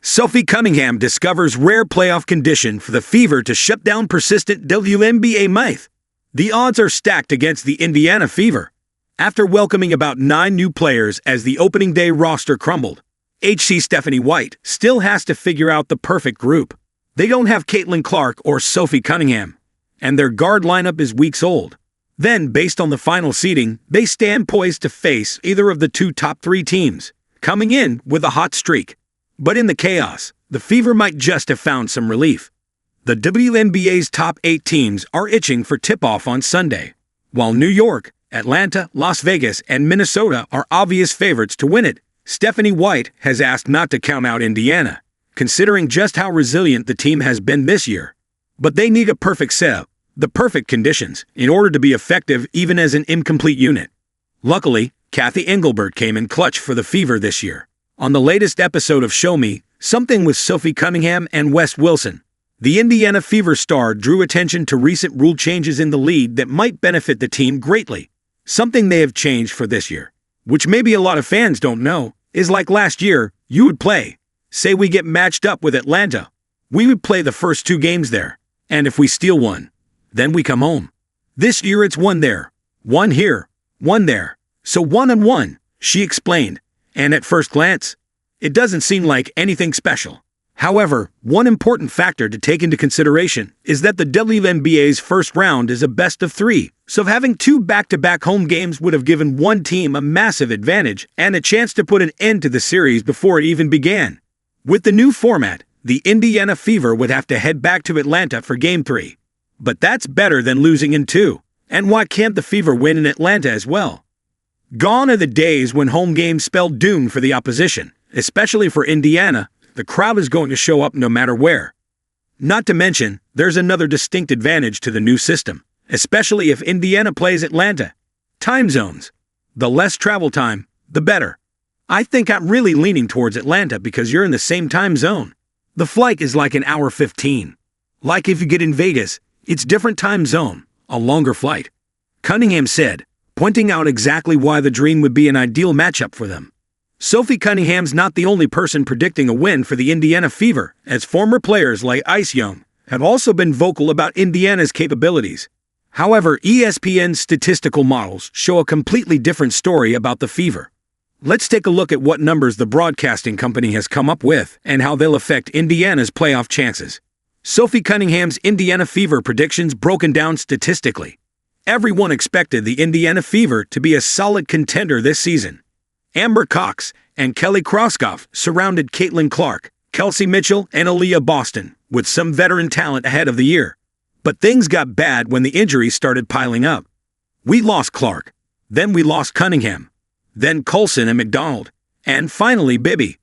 Sophie Cunningham discovers rare playoff condition for the Fever to shut down persistent WNBA myth. The odds are stacked against the Indiana Fever. After welcoming about 9 new players as the opening day roster crumbled, HC Stephanie White still has to figure out the perfect group. They don't have Caitlin Clark or Sophie Cunningham, and their guard lineup is weeks old. Then, based on the final seeding, they stand poised to face either of the two top 3 teams, coming in with a hot streak. But in the chaos, the Fever might just have found some relief. The WNBA's top 8 teams are itching for tip-off on Sunday, while New York, Atlanta, Las Vegas, and Minnesota are obvious favorites to win it. Stephanie White has asked not to count out Indiana, considering just how resilient the team has been this year. But they need a perfect setup, the perfect conditions, in order to be effective even as an incomplete unit. Luckily, Kathy Engelbert came in clutch for the Fever this year. On the latest episode of Show Me Something with Sophie Cunningham and Wes Wilson, the Indiana Fever star drew attention to recent rule changes in the league that might benefit the team greatly. Something they have changed for this year, which maybe a lot of fans don't know, is like last year, you would play. Say we get matched up with Atlanta. We would play the first 2 games there, and if we steal one, then we come home. This year it's 1 there, 1 here, 1 there, so 1 and 1, she explained. And at first glance, it doesn't seem like anything special. However, one important factor to take into consideration is that the WNBA's first round is a best of 3, so having 2 back-to-back home games would have given one team a massive advantage and a chance to put an end to the series before it even began. With the new format, the Indiana Fever would have to head back to Atlanta for Game 3. But that's better than losing in 2. And why can't the Fever win in Atlanta as well? Gone are the days when home games spelled doom for the opposition, especially for Indiana. The crowd is going to show up no matter where. Not to mention, there's another distinct advantage to the new system, especially if Indiana plays Atlanta. Time zones. The less travel time, the better. I think I'm really leaning towards Atlanta because you're in the same time zone. The flight is like an hour 15. Like if you get in Vegas, it's different time zone, a longer flight. Cunningham said, pointing out exactly why the Dream would be an ideal matchup for them. Sophie Cunningham's not the only person predicting a win for the Indiana Fever, as former players like Ice Young have also been vocal about Indiana's capabilities. However, ESPN's statistical models show a completely different story about the Fever. Let's take a look at what numbers the broadcasting company has come up with and how they'll affect Indiana's playoff chances. Sophie Cunningham's Indiana Fever predictions broken down statistically. Everyone expected the Indiana Fever to be a solid contender this season. Amber Cox and Kelly Kroskoff surrounded Caitlin Clark, Kelsey Mitchell, and Aaliyah Boston with some veteran talent ahead of the year. But things got bad when the injuries started piling up. We lost Clark, then we lost Cunningham, then Coulson and McDonald, and finally Bibby.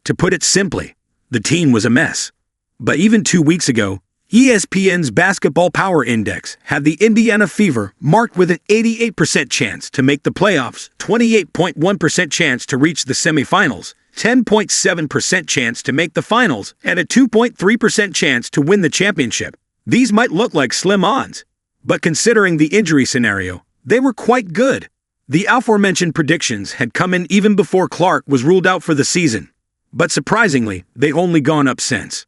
To put it simply, the team was a mess. But even 2 weeks ago, ESPN's Basketball Power Index had the Indiana Fever marked with an 88% chance to make the playoffs, 28.1% chance to reach the semifinals, 10.7% chance to make the finals, and a 2.3% chance to win the championship. These might look like slim odds, but considering the injury scenario, they were quite good. The aforementioned predictions had come in even before Clark was ruled out for the season, but surprisingly, they've only gone up since.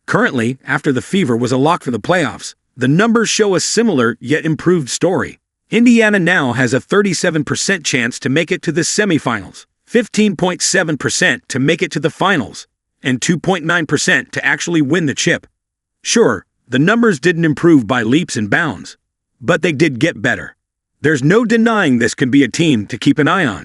Currently, after the Fever was a lock for the playoffs, the numbers show a similar yet improved story. Indiana now has a 37% chance to make it to the semifinals, 15.7% to make it to the finals, and 2.9% to actually win the chip. Sure, the numbers didn't improve by leaps and bounds, but they did get better. There's no denying this could be a team to keep an eye on.